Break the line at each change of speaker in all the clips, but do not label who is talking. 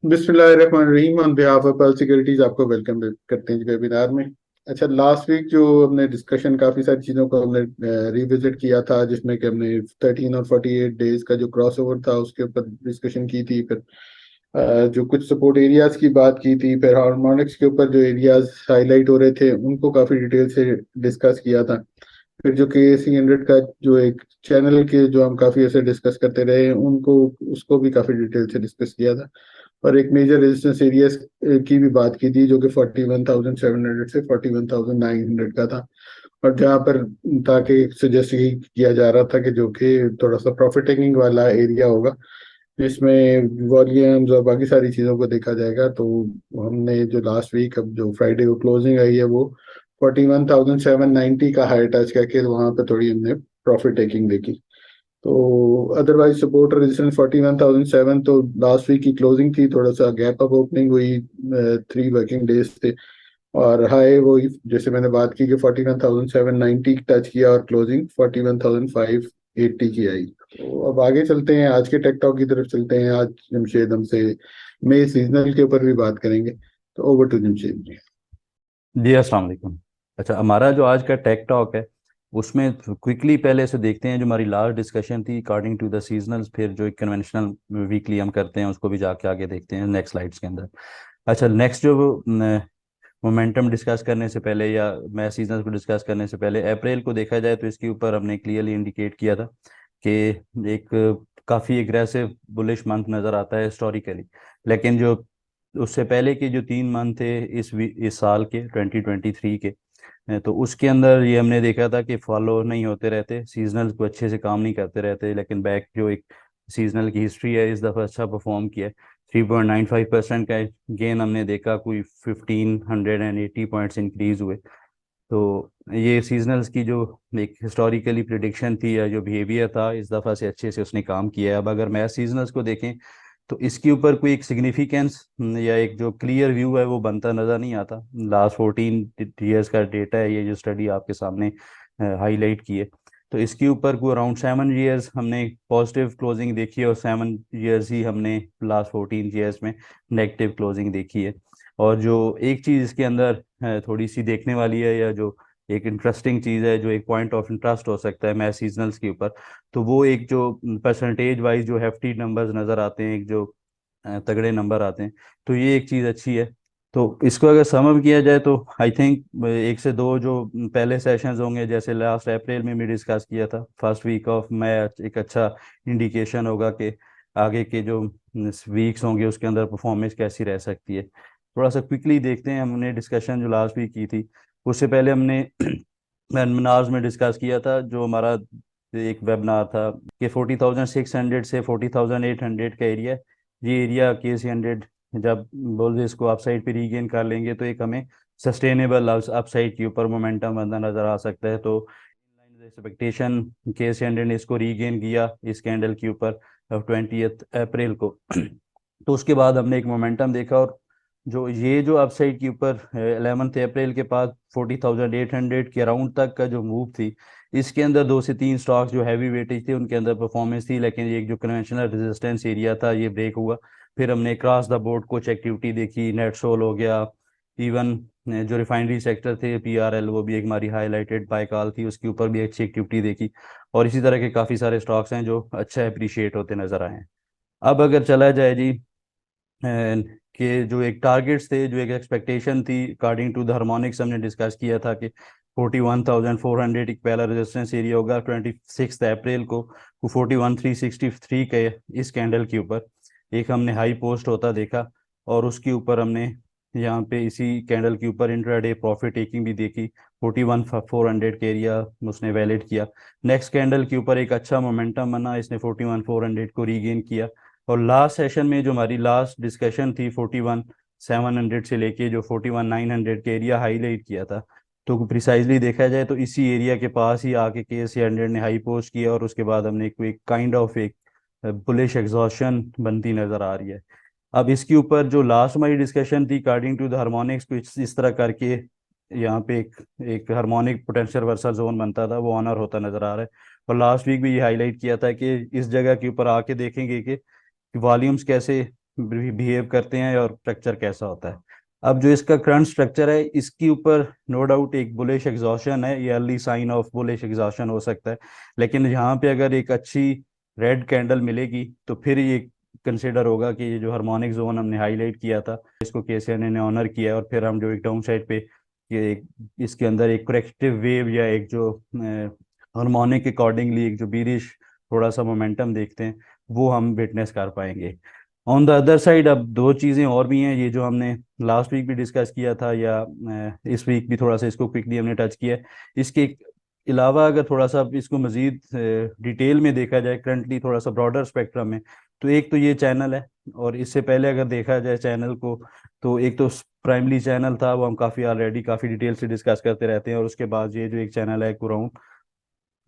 बिस्मिल्लाहिर्रहमानिर्रहीम। On behalf of pearl securities आपको welcome करते हैं वेबिनार में। अच्छा, लास्ट वीक जो हमने डिस्कशन काफ़ी सारी चीज़ों को हमने रिविजिट किया था, जिसमें कि हमने 13 और 48 डेज का जो क्रॉस ओवर था उसके ऊपर डिस्कशन की थी। फिर जो कुछ सपोर्ट एरियाज की बात की थी, फिर हार्मोनिक्स के ऊपर जो एरियाज हाईलाइट हो रहे थे उनको काफ़ी डिटेल से डिस्कस किया था। फिर जो KC 100 का जो एक चैनल के जो हम काफ़ी ऐसे डिस्कस करते रहे उनको उसको भी काफ़ी डिटेल से डिस्कस किया था। और एक मेजर रेजिस्टेंस एरिया की भी बात की थी, जो कि 41,700 से 41,900 का था। और जहाँ पर ताकि सजेस्ट ही किया जा रहा था कि जो कि थोड़ा सा प्रॉफिट टेकिंग वाला एरिया होगा, जिसमें वॉल्यूम्स और बाकी सारी चीज़ों को देखा जाएगा। तो हमने जो लास्ट वीक अब जो फ्राइडे को क्लोजिंग आई है वो 41,790 का हाई टच करके वहाँ पे थोड़ी हमने प्रॉफिट टेकिंग देखी। तो अदरवाइज सपोर्ट रेजिस्टेंस 41,007 तो लास्ट वीक की क्लोजिंग थी, थोड़ा सा गैप अप ओपनिंग हुई, 3 वर्किंग डेज थे। और हाई वो जैसे मैंने बात की कि 41,790 टच किया और क्लोजिंग 41,580 की आई। तो अब आगे चलते हैं, आज के टेक टॉक की तरफ चलते हैं। आज जमशेद हमसे मई सीजनल के ऊपर भी बात करेंगे। तो ओवर टू जमशेद जी।
जी अस्सलाम वालेकुम। अच्छा, हमारा जो आज का टेक टॉक है उसमें क्विकली पहले से देखते हैं जो हमारी लास्ट डिस्कशन थी अकॉर्डिंग टू द सीजनल्स, फिर जो एक कन्वेंशनल वीकली हम करते हैं उसको भी जाके आगे देखते हैं नेक्स्ट स्लाइड्स के अंदर। अच्छा, नेक्स्ट जो मोमेंटम डिस्कस करने से पहले या मैं सीजन को डिस्कस करने से पहले अप्रैल को देखा जाए तो इसके ऊपर हमने क्लियरली इंडिकेट किया था कि एक काफ़ी एग्रेसिव बुलिश मंथ नज़र आता है हिस्टोरिकली। लेकिन जो उससे पहले के जो 3 मंथ थे इस साल के 2023 के, तो उसके अंदर ये हमने देखा था कि फॉलो नहीं होते रहते, सीजनल को अच्छे से काम नहीं करते रहते। लेकिन बैक जो एक सीजनल की हिस्ट्री है इस दफ़ा अच्छा परफॉर्म किया है। 3.95% का गेन हमने देखा, कोई 1580 पॉइंट्स इंक्रीज हुए। तो ये सीजनल्स की जो एक हिस्टोरिकली प्रिडिक्शन थी या जो बिहेवियर था इस दफ़ा से अच्छे से उसने काम किया है। अब अगर मैच सीजनल्स को देखें तो इसके ऊपर कोई एक सिग्निफिकेंस या एक जो क्लियर व्यू है वो बनता नज़र नहीं आता। लास्ट 14 ईयर्स का डेटा है ये जो स्टडी आपके सामने हाईलाइट की है। तो इसके ऊपर कोई अराउंड 7 ईयर्स हमने पॉजिटिव क्लोजिंग देखी है और 7 ईयर्स ही हमने लास्ट 14 ईयर्स में नेगेटिव क्लोजिंग देखी है। और जो एक चीज़ इसके अंदर थोड़ी सी देखने वाली है या जो एक इंटरेस्टिंग चीज़ है, जो एक पॉइंट ऑफ इंटरेस्ट हो सकता है मैच सीजनल्स के ऊपर, तो वो एक जो परसेंटेज वाइज जो हेफ्टी नंबर्स नज़र आते हैं, एक जो तगड़े नंबर आते हैं, तो ये एक चीज़ अच्छी है। तो इसको अगर समअप किया जाए तो आई थिंक एक से दो जो पहले सेशंस होंगे, जैसे लास्ट अप्रैल में भी डिस्कस किया था, फर्स्ट वीक ऑफ मई एक अच्छा इंडिकेशन होगा कि आगे के जो वीक्स होंगे उसके अंदर परफॉर्मेंस कैसी रह सकती है। थोड़ा सा क्विकली देखते हैं, हमने डिस्कशन जो लास्ट वीक की थी उससे पहले हमने वेबिनार्स में डिस्कस किया था। जो हमारा एक वेबिनार था कि 40,600 से 40,800 का एरिया, ये एरिया KC 100 जब बोल इसको अपसाइड पे रीगेन कर लेंगे तो एक हमें सस्टेनेबल अपसाइड के ऊपर मोमेंटम बनना नजर आ सकता है। तो एक्सपेक्टेशन KC 100 ने इसको रीगेन किया इस कैंडल के ऊपर 20 अप्रैल को। तो उसके बाद हमने एक मोमेंटम देखा और जो ये जो अपसाइड के ऊपर 11 अप्रैल के बाद 40,800 के अराउंड तक का जो मूव थी, इसके अंदर 2 से 3 स्टॉक्स जो हैवी वेटेज थे उनके अंदर परफॉर्मेंस थी। लेकिन ये एक जो कन्वेंशनल रेजिस्टेंस एरिया था ये ब्रेक हुआ। फिर हमने क्रॉस द बोर्ड कुछ एक्टिविटी देखी, नेट सोल हो गया, इवन जो रिफाइनरी सेक्टर थे PRL वो भी एक हमारी हाईलाइटेड बाय कॉल थी, उसके ऊपर भी अच्छी एक्टिविटी देखी। और इसी तरह के काफ़ी सारे स्टॉक्स हैं जो अच्छा अप्रिशिएट होते नजर आए हैं। अब अगर चला जाए जी कि जो एक टारगेट्स थे, जो एक एक्सपेक्टेशन थी अकॉर्डिंग टू द हार्मोनिक्स, हमने डिस्कस किया था कि 41,400 एक पहला रेजिस्टेंस एरिया होगा 26 अप्रैल को। 41,363 के इस कैंडल के ऊपर एक हमने हाई पोस्ट होता देखा। और उसके ऊपर हमने यहाँ पे इसी कैंडल के ऊपर इंट्राडे प्रॉफिट टेकिंग भी देखी। 41,400 के एरिया उसने वैलिड किया। नेक्स्ट कैंडल के ऊपर एक अच्छा मोमेंटम बना, इसने 41,400 को रीगेन किया। और लास्ट सेशन में जो हमारी लास्ट डिस्कशन थी 41,700 से लेके जो 41,900 के एरिया हाईलाइट किया था, तो प्रिसाइजली देखा जाए तो इसी एरिया के पास ही आके KC 100 ने हाई पोस्ट किया और उसके बाद हमने एक काइंड ऑफ एक बुलिश एग्जॉशन बनती नजर आ रही है। अब इसके ऊपर जो लास्ट हमारी डिस्कशन थी अकॉर्डिंग टू द हार्मोनिक्स को इस तरह करके यहाँ पे एक हार्मोनिक पोटेंशियल वर्सा जोन बनता था, वो ऑनर होता नजर आ रहा है। और लास्ट वीक भी ये हाईलाइट किया था कि इस जगह के ऊपर आके देखेंगे कि वॉल्यूम्स कैसे बिहेव करते हैं और स्ट्रक्चर कैसा होता है। अब जो इसका करंट स्ट्रक्चर है, इसके ऊपर नो डाउट एक बुलिश एग्जॉशन है, ये early sign of bullish exhaustion हो सकता है। लेकिन यहाँ पे अगर एक अच्छी रेड कैंडल मिलेगी तो फिर ये कंसिडर होगा कि ये जो हार्मोनिक जोन हमने हाईलाइट किया था, इसको केसीएन ने ऑनर किया है, और फिर हम जो एक डाउन साइड पे ये इसके अंदर एक करेक्टिव वेव या एक जो हार्मोनिक अकॉर्डिंगली एक जो बीरिश थोड़ा सा मोमेंटम देखते हैं, वो हम विटनेस कर पाएंगे। ऑन द अदर साइड अब दो चीज़ें और भी हैं, ये जो हमने लास्ट वीक भी डिस्कस किया था या इस वीक भी थोड़ा सा इसको क्विकली हमने टच किया है। इसके अलावा अगर थोड़ा सा इसको मज़ीद डिटेल में देखा जाए करंटली थोड़ा सा ब्रॉडर स्पेक्ट्रम में, तो एक तो ये चैनल है, और इससे पहले अगर देखा जाए चैनल को, तो एक तो प्राइमरी चैनल था, वो हम काफ़ी ऑलरेडी काफ़ी डिटेल से डिस्कस करते रहते हैं। और उसके बाद ये जो एक चैनल है अराउंड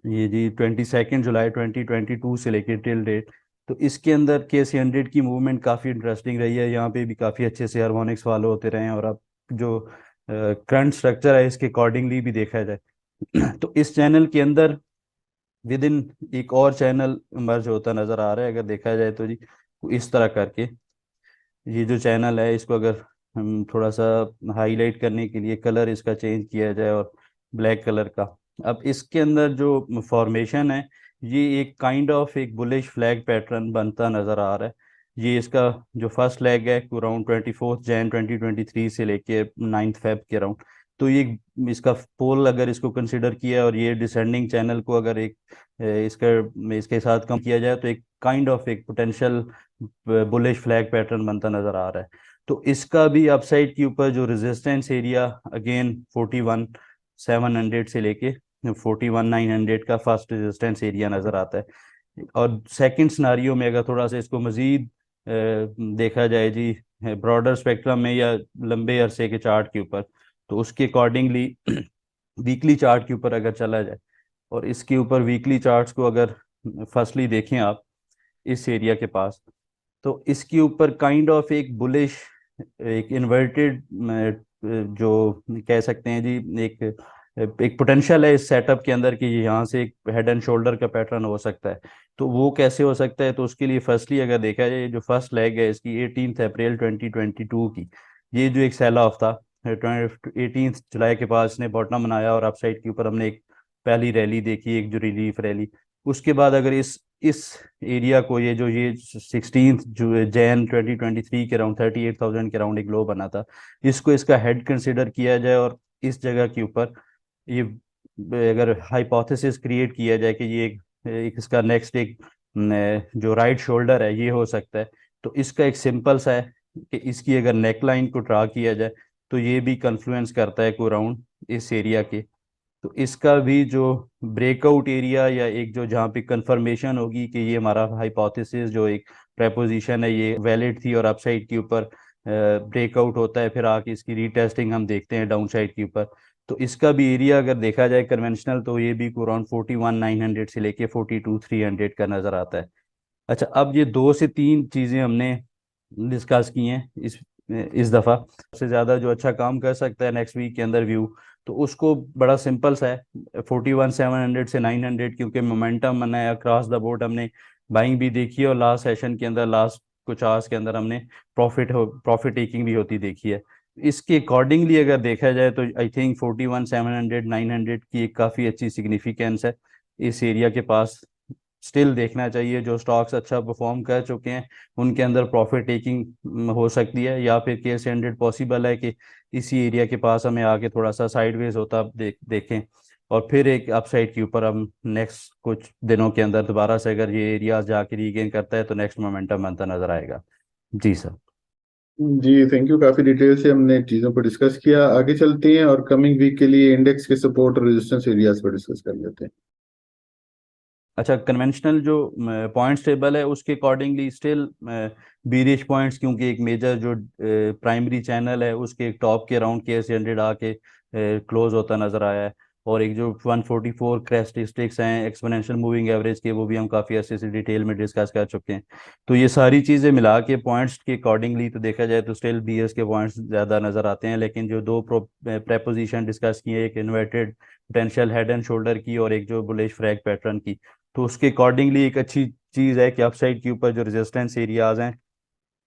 ये जी 22 जुलाई 2022 से लेकर टिल डेट, तो इसके अंदर KC100 की मूवमेंट काफ़ी इंटरेस्टिंग रही है। यहाँ पे भी काफ़ी अच्छे से हार्मोनिक्स फॉलो होते रहे हैं, और अब जो करंट स्ट्रक्चर है इसके अकॉर्डिंगली भी देखा जाए तो इस चैनल के अंदर विद इन एक और चैनल मर्ज होता नज़र आ रहा है, अगर देखा जाए तो जी इस तरह करके ये जो चैनल है, इसको अगर हम थोड़ा सा हाईलाइट करने के लिए कलर इसका चेंज किया जाए और ब्लैक कलर का, अब इसके अंदर जो फॉर्मेशन है, ये एक काइंड ऑफ एक बुलिश फ्लैग पैटर्न बनता नज़र आ रहा है। ये इसका जो फर्स्ट लेग है अराउंड 24 जैन 2023 से लेके 9 फेब के अराउंड, तो ये इसका पोल अगर इसको कंसिडर किया और ये डिसेंडिंग चैनल को अगर एक इसका इसके साथ कम किया जाए, तो एक काइंड ऑफ एक पोटेंशियल बुलिश फ्लैग पैटर्न बनता नजर आ रहा है। तो इसका भी अपसाइड के ऊपर जो रेजिस्टेंस एरिया अगेन 41,700 से लेके 41,900 का फर्स्ट रेजिस्टेंस एरिया नजर आता है। और सेकंड सिनारियो में अगर थोड़ा सा इसको मजीद देखा जाए जी ब्रॉडर स्पेक्ट्रम में या लंबे अरसे के चार्ट के ऊपर, तो उसके अकॉर्डिंगली वीकली चार्ट के ऊपर अगर चला जाए, और इसके ऊपर वीकली चार्ट्स को अगर फर्स्टली देखें आप इस एरिया के पास, तो इसके ऊपर काइंड ऑफ एक बुलिश एक इन्वर्टेड जो कह सकते हैं जी एक एक पोटेंशियल है इस सेटअप के अंदर कि यहाँ से एक हेड एंड शोल्डर का पैटर्न हो सकता है। तो वो कैसे हो सकता है, तो उसके लिए फर्स्टली अगर देखा जाए, जो फर्स्ट लेग है इसकी 18 अप्रैल 2022 की, ये जो एक सेल ऑफ था 18 जुलाई के पास ने बॉटम बनाया, और अपसाइड के ऊपर हमने एक पहली रैली देखी, एक जो रिलीफ रैली। उसके बाद अगर इस एरिया को ये जो ये 16 जैन 2023 के अराउंड 38,000 के अराउंड एक लो बना था, इसको इसका हेड कंसिडर किया जाए, और इस जगह के ऊपर ये अगर हाइपोथेसिस क्रिएट किया जाए कि ये एक इसका नेक्स्ट एक जो राइट शोल्डर है ये हो सकता है, तो इसका एक सिंपल सा है कि इसकी अगर नेक लाइन को ड्रा किया जाए, तो ये भी कन्फ्लुएंस करता है को अराउंड इस एरिया के। तो इसका भी जो ब्रेकआउट एरिया या एक जो जहाँ पे कंफर्मेशन होगी कि ये हमारा हाइपोथेसिस जो एक प्रेपोजिशन है ये वैलिड थी, और अपसाइड के ऊपर ब्रेकआउट होता है, फिर आके इसकी रीटेस्टिंग हम देखते हैं डाउन साइड के ऊपर, तो इसका भी एरिया अगर देखा जाए कन्वेंशनल, तो ये भी अराउंड 41,900 से लेके 42,300 का नज़र आता है। अच्छा, अब ये दो से तीन चीज़ें हमने डिस्कस की हैं इस दफ़ा। सबसे ज़्यादा जो अच्छा काम कर सकता है नेक्स्ट वीक के अंदर व्यू, तो उसको बड़ा सिंपल सा है 41,700 से 900, क्योंकि मोमेंटम बना है अक्रॉस द बोर्ड, हमने बाइंग भी देखी है, और लास्ट सेशन के अंदर लास्ट कुछ आवर्स के अंदर हमने प्रॉफिट टेकिंग भी होती देखी है। इसके अकॉर्डिंगली अगर देखा जाए तो आई थिंक 41,700 900 की एक काफ़ी अच्छी सिग्निफिकेंस है इस एरिया के पास। स्टिल देखना चाहिए जो स्टॉक्स अच्छा परफॉर्म कर चुके हैं उनके अंदर प्रॉफिट टेकिंग हो सकती है, या फिर KC100 पॉसिबल है कि इसी एरिया के पास हमें आके थोड़ा सा साइडवेज होता देखें, और फिर एक अपसाइड के ऊपर हम नेक्स्ट कुछ दिनों के अंदर दोबारा से अगर ये एरिया जाके रीगेन करता है तो नेक्स्ट मोमेंटम बनता नजर आएगा। जी सर।
जी थैंक यू, काफी डिटेल से हमने चीजों को डिस्कस किया। आगे चलते हैं और कमिंग वीक के लिए इंडेक्स के सपोर्ट और रेजिस्टेंस एरियाज पर डिस्कस कर लेते हैं।
अच्छा, कन्वेंशनल जो पॉइंट्स टेबल है उसके अकॉर्डिंगली स्टिल बीरिश पॉइंट्स, क्योंकि एक मेजर जो प्राइमरी चैनल है उसके टॉप के अराउंड KC100 आके क्लोज होता नजर आया है, और एक जो 144 कैरेक्टरिस्टिक्स हैं एक्सपोनेंशियल मूविंग एवरेज के, वो भी हम काफ़ी अच्छे से डिटेल में डिस्कस कर चुके हैं। तो ये सारी चीज़ें मिला के पॉइंट्स के अकॉर्डिंगली तो देखा जाए तो स्टिल BS के पॉइंट्स ज़्यादा नज़र आते हैं, लेकिन जो दो प्रेपोजिशन डिस्कस किए, एक inverted potential head and shoulder की और एक जो बुलिश फ्रैग पैटर्न की, तो उसके अकॉर्डिंगली एक अच्छी चीज़ है कि अपसाइड के ऊपर जो रेजिस्टेंस एरियाज हैं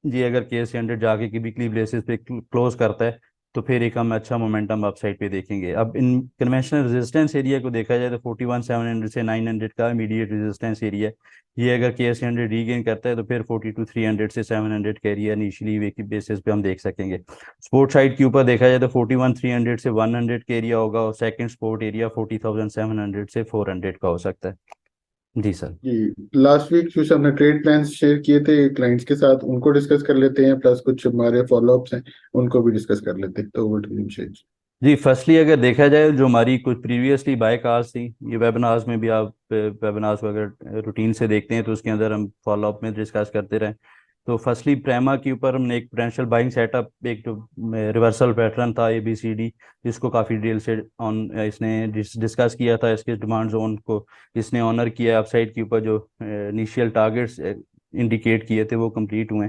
जी अगर KSE 100 जाके की वीकली बेसिस पे क्लोज करता है तो फिर एक हम अच्छा मोमेंटम अपसाइड पे देखेंगे। अब इन कन्वेंशनल रेजिस्टेंस एरिया को देखा जाए तो 41,700 से 900 का इमीडिएट रेजिस्टेंस एरिया है। ये अगर KSE 100 रीगेन करता है तो फिर 42,300 से 700 का एरिया इनिशियली वीकली बेसिस पे हम देख सकेंगे। स्पोर्ट साइड के ऊपर देखा जाए तो 41,300 से 100 का एरिया होगा और सेकंड सपोर्ट एरिया 40,700 से 400 का हो सकता है। जी सर।
जी, लास्ट वीक जो हमने ट्रेड प्लान्स शेयर किए थे क्लाइंट्स के साथ, उनको डिस्कस कर लेते हैं, प्लस कुछ हमारे फॉलोअप्स हैं उनको भी डिस्कस कर लेते हैं। तो ओवर टू यू शेख।
जी फर्स्टली अगर देखा जाए जो हमारी कुछ प्रीवियसली बाय कार्स थी, ये वेबिनार्स में भी आप वेबिनार्स अगर रूटीन से देखते हैं तो उसके अंदर हम फॉलोअप में डिस्कस करते रहे। तो फर्स्टली प्रेमा के ऊपर हमने एक पोटेंशियल बाइंग सेटअप, एक जो रिवर्सल पैटर्न था ABCD, जिसको काफ़ी डिटेल से ऑन इसने डिस्कस किया था, इसके डिमांड जोन को इसने ऑनर किया। अपसाइड के ऊपर जो इनिशियल टारगेट्स इंडिकेट किए थे वो कंप्लीट हुए।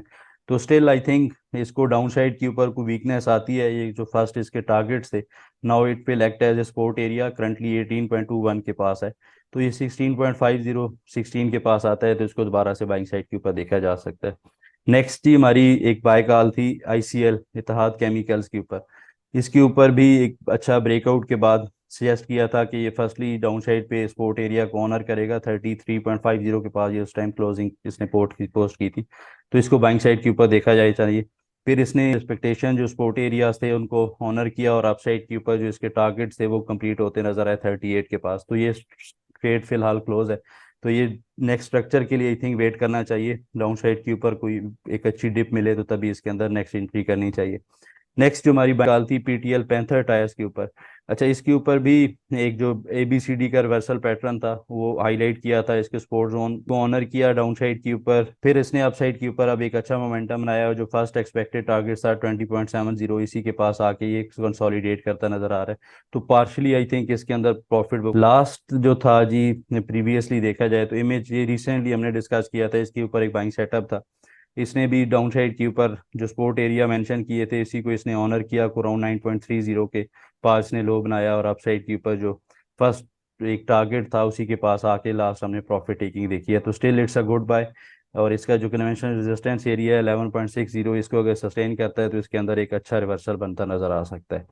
तो स्टिल आई थिंक इसको डाउन साइड के ऊपर कोई वीकनेस आती है, ये जो फर्स्ट इसके टारगेट्स थे, now it will act as a support area, currently 18.21 के पास है। तो ये 16.50 16 के पास आता है तो इसको दोबारा से बाइंग साइड के ऊपर देखा जा सकता है। नेक्स्ट ही हमारी एक बाय कॉल थी ICL इत्तेहाद केमिकल्स के ऊपर। इसके ऊपर भी एक अच्छा ब्रेकआउट के बाद सजेस्ट किया था कि ये फर्स्टली डाउन साइड पे सपोर्ट एरिया को ऑनर करेगा 33.50 के पास, ये उस टाइम क्लोजिंग इसने पोस्ट की थी। तो इसको बाइंग साइड के ऊपर देखा जाए चाहिए। फिर इसने एक्सपेक्टेशन जो सपोर्ट एरियाज थे उनको ऑनर किया और अपसाइड के ऊपर जो इसके टारगेट्स थे वो कंप्लीट होते नजर आए 38 के पास। तो ये ट्रेड फिलहाल क्लोज है। तो ये नेक्स्ट स्ट्रक्चर के लिए आई थिंक वेट करना चाहिए, डाउन साइड के ऊपर कोई एक अच्छी डिप मिले तो तभी इसके अंदर नेक्स्ट एंट्री करनी चाहिए। नेक्स्ट जो हमारी बात थी PTL पैंथर टायर्स के ऊपर। अच्छा इसके ऊपर भी एक जो ABCD का रिवर्सल पैटर्न था वो हाईलाइट किया था, इसके सपोर्ट जोन को ऑनर किया डाउन साइड के ऊपर। फिर इसने अप साइड के ऊपर अब एक अच्छा मोमेंटम बनाया और जो फर्स्ट एक्सपेक्टेड टारगेट था 20.70, इसी के पास आके ये कंसोलिडेट करता नजर आ रहा है। तो पार्शली आई थिंक इसके अंदर प्रॉफिट बुक लास्ट जो था जी, प्रीवियसली देखा जाए तो इमेज ये रिसेंटली हमने डिस्कस किया था, इसके ऊपर एक बाइंग सेटअप था। इसने भी डाउन साइड के ऊपर जो सपोर्ट एरिया मेंशन किए थे इसी को इसने ऑनर किया को अराउंड 9.30 के पास ने लो बनाया और अप साइड के ऊपर जो फर्स्ट एक टारगेट था उसी के पास आके लास्ट हमने प्रॉफिट टेकिंग देखी है। तो still it's a good buy. और इसका जो कन्वेंशनल रेजिस्टेंस एरिया है 11.60, इसको अगर सस्टेन करता है तो इसके अंदर एक अच्छा रिवर्सल बनता नजर आ सकता है।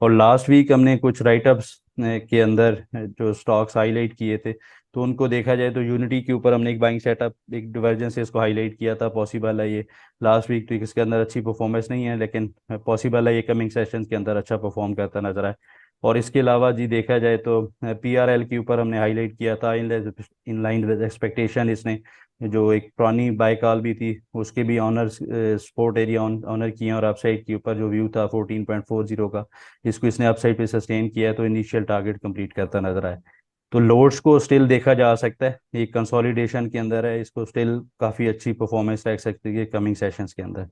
और लास्ट वीक हमने कुछ राइटअप्स के अंदर जो स्टॉक्स हाईलाइट किए थे तो उनको देखा जाए तो यूनिटी के ऊपर हमने एक बाइंग सेटअप, एक डिवर्जेंस से इसको हाईलाइट किया था। पॉसिबल है ये लास्ट वीक तो इसके अंदर अच्छी परफॉर्मेंस नहीं है, लेकिन पॉसिबल है ये कमिंग सेशंस के अंदर अच्छा परफॉर्म करता नजर आए। और इसके अलावा जी देखा जाए तो PRL के ऊपर हमने हाईलाइट किया था इन लाइन विद एक्सपेक्टेशन। इसने जो एक पुरानी बाय कॉल भी थी उसके भी ऑनर सपोर्ट एरिया ऑनर किए हैं और अपसाइड के ऊपर जो व्यू था 14.40 का, इसको इसने अपसाइड पे सस्टेन किया है तो इनिशियल टारगेट कंप्लीट करता नजर आए। तो लोड्स को स्टिल देखा जा सकता है, एक कंसोलिडेशन के अंदर है, इसको स्टिल काफ़ी अच्छी परफॉर्मेंस रख सकती है कमिंग सेशंस के अंदर।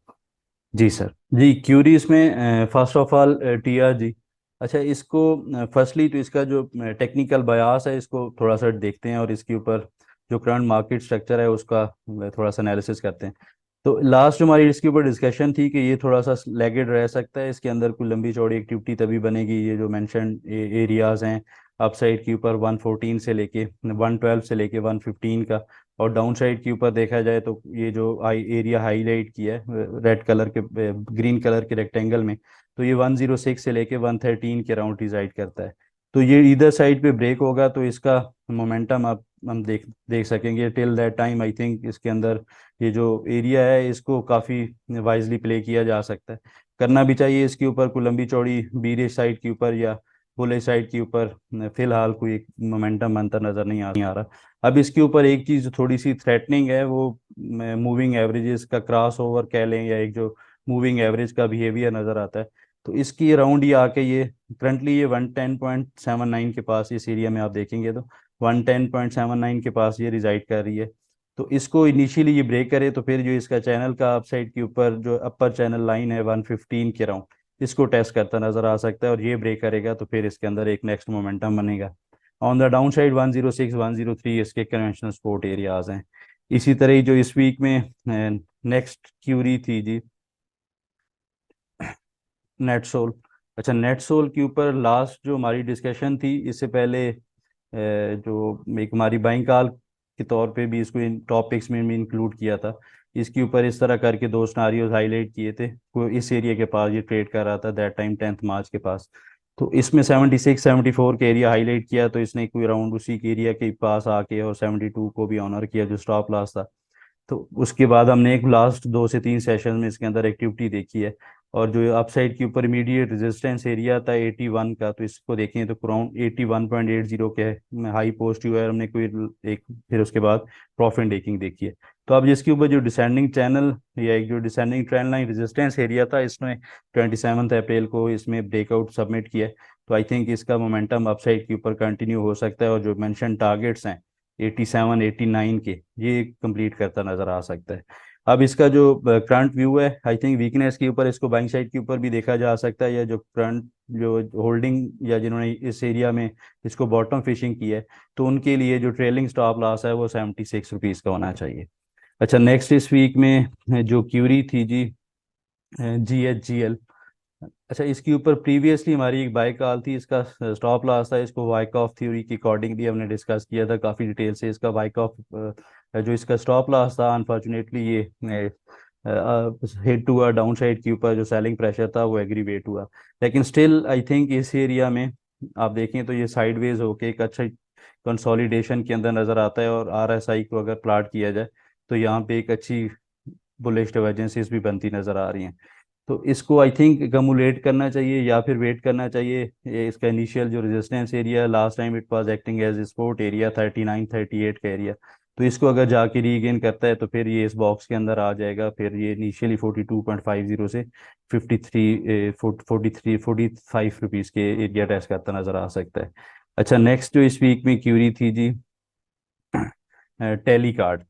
जी सर। जी क्यूरीज में फर्स्ट ऑफ ऑल TRG। अच्छा इसको फर्स्टली तो इसका जो टेक्निकल बयास है इसको थोड़ा सा देखते हैं और इसके ऊपर जो करंट मार्केट स्ट्रक्चर है उसका थोड़ा सा एनालिसिस करते हैं। तो लास्ट जो हमारी इसके ऊपर डिस्कशन थी कि ये थोड़ा सा लेगेड रह सकता है, इसके अंदर कोई लंबी चौड़ी एक्टिविटी तभी बनेगी ये जो मेंशन एरियाज हैं अपसाइड के ऊपर 114 से लेके 112 से लेके 115 का। और डाउन साइड के ऊपर देखा जाए तो ये जो आई एरिया हाईलाइट किया है रेड कलर के ग्रीन कलर के रेक्टेंगल में, तो ये 106 से लेके 113 के अराउंड रिजाइड करता है। तो ये इधर साइड पे ब्रेक होगा तो इसका मोमेंटम आप हम देख देख सकेंगे। Till that time I think इसके अंदर ये जो एरिया है इसको काफ़ी वाइजली प्ले किया जा सकता है, करना भी चाहिए इसके ऊपर कोई लंबी चौड़ी बीरिश साइड के ऊपर या बुलिश साइड के ऊपर फिलहाल कोई एक मोमेंटम बनता नजर नहीं आ रहा। अब इसके ऊपर एक चीज़ थोड़ी सी थ्रेटनिंग है वो मूविंग एवरेजेस का क्रॉस ओवर कह लें या एक जो मूविंग एवरेज का बिहेवियर नज़र आता है। तो इसकी अराउंड ये आके ये करंटली ये 110.79 के पास इस एरिया में आप देखेंगे तो 110.79 के पास ये रिजाइड कर रही है। तो इसको इनिशियली ये ब्रेक करे तो फिर जो इसका चैनल का अपसाइड के ऊपर जो अपर चैनल लाइन है 115 के अराउंड, इसको टेस्ट करता नजर आ सकता है और ये ब्रेक करेगा तो फिर इसके अंदर एक नेक्स्ट मोमेंटम बनेगा। ऑन द डाउन साइड 106 103 इसके कन्वेंशनल सपोर्ट एरियाज हैं। इसी तरह ही जो इस वीक में नेक्स्ट क्यूरी थी जी नेटसोल। अच्छा नेटसोल के ऊपर लास्ट जो हमारी डिस्कशन थी इससे पहले जो एक हमारी बाइंग कॉल के तौर पे भी इसको इन टॉपिक्स में भी इंक्लूड किया था। इसके ऊपर इस तरह करके दो सिनारियोज हाईलाइट किए थे। वो इस एरिया के पास ये ट्रेड कर रहा था दैट टाइम 10 मार्च के पास। तो इसमें 76-74 के एरिया हाईलाइट किया, तो इसने कोई राउंड उसी के एरिया के पास आके और 72 को भी ऑनर किया जो स्टॉप लॉस था। तो उसके बाद हमने एक लास्ट 2 से 3 सेशन में इसके अंदर एक्टिविटी देखी है। और जो अपसाइड के ऊपर इमीडिएट रेजिस्टेंस एरिया था 81 का, तो इसको देखें तो अराउंड 81.80 के हाई पोस्ट हुआ है हमने कोई एक, फिर उसके बाद प्रॉफिट टेकिंग देखी है। तो अब जिसके ऊपर जो डिसेंडिंग चैनल या एक जो descending trend line resistance area था, इसमें 27 अप्रैल को इसमें ब्रेकआउट सबमिट किया है। तो आई थिंक इसका मोमेंटम अपसाइड के ऊपर कंटिन्यू हो सकता है, और जो मेंशन टारगेट्स हैं 87 89 के, ये कंप्लीट करता नजर आ सकता है। अब इसका जो करंट व्यू है, आई थिंक वीकनेस के ऊपर इसको बाइंग साइड के ऊपर भी देखा जा सकता है, या जो करंट जो होल्डिंग या जिन्होंने इस एरिया में इसको बॉटम फिशिंग की है, तो उनके लिए जो ट्रेलिंग स्टॉप लॉस है वो 76 रुपीज़ का होना चाहिए। अच्छा, नेक्स्ट इस वीक में जो क्यूरी थी जी, GHGL। अच्छा, इसके ऊपर प्रीवियसली हमारी एक बाय कॉल थी, इसका स्टॉप लॉस था, इसको वाइक ऑफ थ्योरी के अकॉर्डिंग भी हमने डिस्कस किया था काफ़ी डिटेल से। इसका वाइक ऑफ जो इसका स्टॉप लॉस था, अनफॉर्चुनेटली ये हिट हुआ डाउन साइड के ऊपर, जो सेलिंग प्रेशर था वो एग्रीवेट हुआ। लेकिन स्टिल आई थिंक इस एरिया में आप देखें तो ये साइडवेज होके एक अच्छा कंसोलिडेशन के अंदर नज़र आता है, और RSI को अगर प्लाट किया जाए तो यहाँ पे एक अच्छी बुलिश डिवर्जेंसीज भी बनती नज़र आ रही हैं। तो इसको आई थिंक कमुलेट करना चाहिए या फिर वेट करना चाहिए। ये इसका इनिशियल जो resistance area, last time it was acting as support area 39-38 का एरिया। तो इसको अगर जाके रीगेन करता है तो फिर ये इस बॉक्स के अंदर आ जाएगा। फिर ये इनिशियली 42.50 से 45 रुपीज़ के एरिया टेस्ट करता नज़र आ सकता है। अच्छा, नेक्स्ट जो इस वीक में क्यूरी थी जी, टेली कार्ड।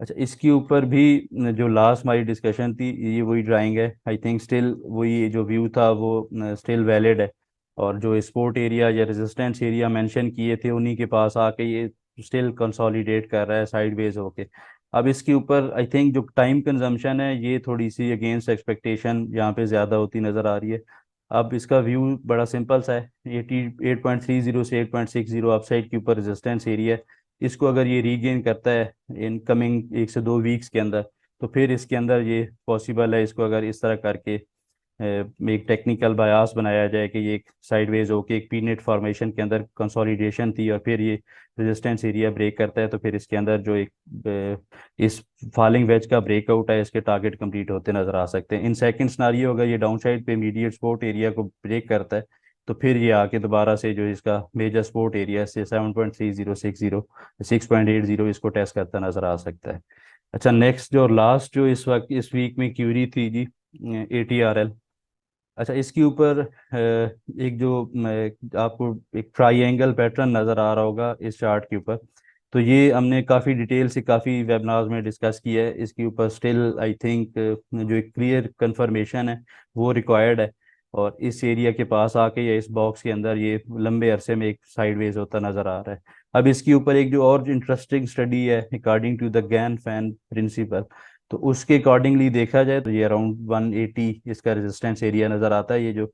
अच्छा, इसके ऊपर भी जो लास्ट हमारी डिस्कशन थी ये वही ड्राइंग है। आई थिंक स्टिल वही जो व्यू था वो स्टिल वैलिड है, और जो सपोर्ट एरिया या रेजिस्टेंस एरिया मेंशन किए थे उन्हीं के पास आके ये स्टिल कंसोलिडेट कर रहा है साइडवेज होके। अब इसके ऊपर आई थिंक जो टाइम कंजम्पशन है ये थोड़ी सी अगेंस्ट एक्सपेक्टेशन यहाँ पे ज़्यादा होती नज़र आ रही है। अब इसका व्यू बड़ा सिंपल सा है, 88.30 से 8.60 अपसाइड के ऊपर रेजिस्टेंस एरिया है। इसको अगर ये रीगेन करता है इन कमिंग 1 से 2 वीक्स के अंदर, तो फिर इसके अंदर ये पॉसिबल है, इसको अगर इस तरह करके एक टेक्निकल बायास बनाया जाए कि ये एक साइडवेज होके एक पीनेट फॉर्मेशन के अंदर कंसोलिडेशन थी और फिर ये रेजिस्टेंस एरिया ब्रेक करता है, तो फिर इसके अंदर जो एक इस फॉलिंग वेज का ब्रेकआउट है, इसके टारगेट कंप्लीट होते नजर आ सकते हैं। इन सेकंड सिनारियो अगर ये डाउन साइड पे इमीडिएट सपोर्ट एरिया को ब्रेक करता है, तो फिर ये आके दोबारा से जो इसका मेजर सपोर्ट एरिया से 7.3060 6.80 इसको टेस्ट करता नजर आ सकता है। अच्छा, नेक्स्ट जो लास्ट जो इस वक्त इस वीक में क्यूरी थी जी, ATRL। अच्छा, इसके ऊपर एक जो आपको एक ट्राइंगल पैटर्न नज़र आ रहा होगा इस चार्ट के ऊपर, तो ये हमने काफ़ी डिटेल से काफ़ी वेबिनार्स में डिस्कस किया है। इसके ऊपर स्टिल आई थिंक जो एक क्लियर कंफर्मेशन है वो रिक्वायर्ड है, और इस एरिया के पास आके या इस बॉक्स के अंदर ये लंबे अरसे में एक साइडवेज होता नज़र आ रहा है। अब इसके ऊपर एक जो और इंटरेस्टिंग स्टडी है according to the Gann fan principle, तो उसके अकॉर्डिंगली देखा जाए तो ये अराउंड 180 इसका रेजिस्टेंस एरिया नज़र आता है, ये जो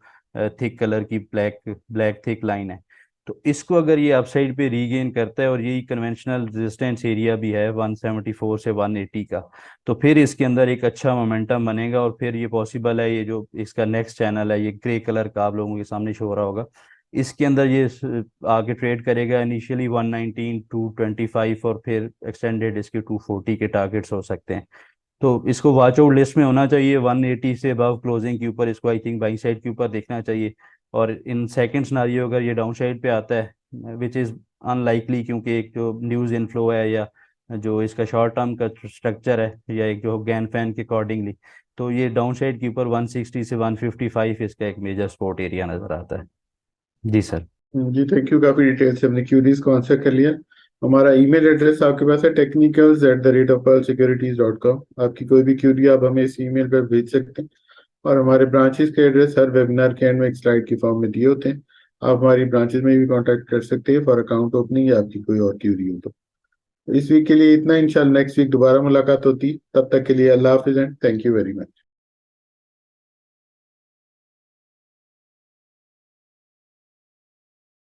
थिक कलर की ब्लैक ब्लैक थिक लाइन है। तो इसको अगर ये अपसाइड पे रीगेन करता है, और यही कन्वेंशनल रेजिस्टेंस एरिया भी है 174 से 180 का, तो फिर इसके अंदर एक अच्छा मोमेंटम बनेगा, और फिर ये पॉसिबल है ये जो इसका नेक्स्ट चैनल है ये ग्रे कलर का आप लोगों के सामने शो हो रहा होगा, इसके अंदर ये आगे ट्रेड करेगा इनिशियली 119 225, और फिर एक्सटेंडेड इसके 240 के टारगेट्स हो सकते हैं। तो इसको वॉच आउट लिस्ट में होना चाहिए। 180 से अबव क्लोजिंग के ऊपर इसको आई थिंक बाई साइड के ऊपर देखना चाहिए। और इन सेकंड सिनारियो अगर ये डाउन साइड पे आता है, विच इज़ अनलाइकली, क्योंकि एक जो न्यूज़ इनफ्लो है या जो इसका शॉर्ट टर्म का स्ट्रक्चर है या एक जो गैन फैन के अकॉर्डिंगली, तो ये डाउन साइड के ऊपर 160 से 155 इसका एक मेजर सपोर्ट एरिया नज़र आता है। जी सर।
जी थैंक यू, काफी डिटेल से हमने क्यूरीज को आंसर कर लिया। हमारा ईमेल एड्रेस आपके पास है technicals@pearlsecurities.com। आपकी कोई भी क्यूरी आप हमें इस ईमेल पर भेज सकते हैं, और हमारे ब्रांचेस के एड्रेस हर वेबिनार के एंड में एक स्लाइड की फॉर्म में दिए होते हैं। आप हमारी ब्रांचेस में भी कांटेक्ट कर सकते हैं फॉर अकाउंट ओपनिंग या आपकी कोई और क्यूरी हो तो। इस वीक के लिए इतना, इंशाल्लाह नेक्स्ट वीक दोबारा मुलाकात होती। तब तक के लिए अल्लाह हाफिज and thank you very much.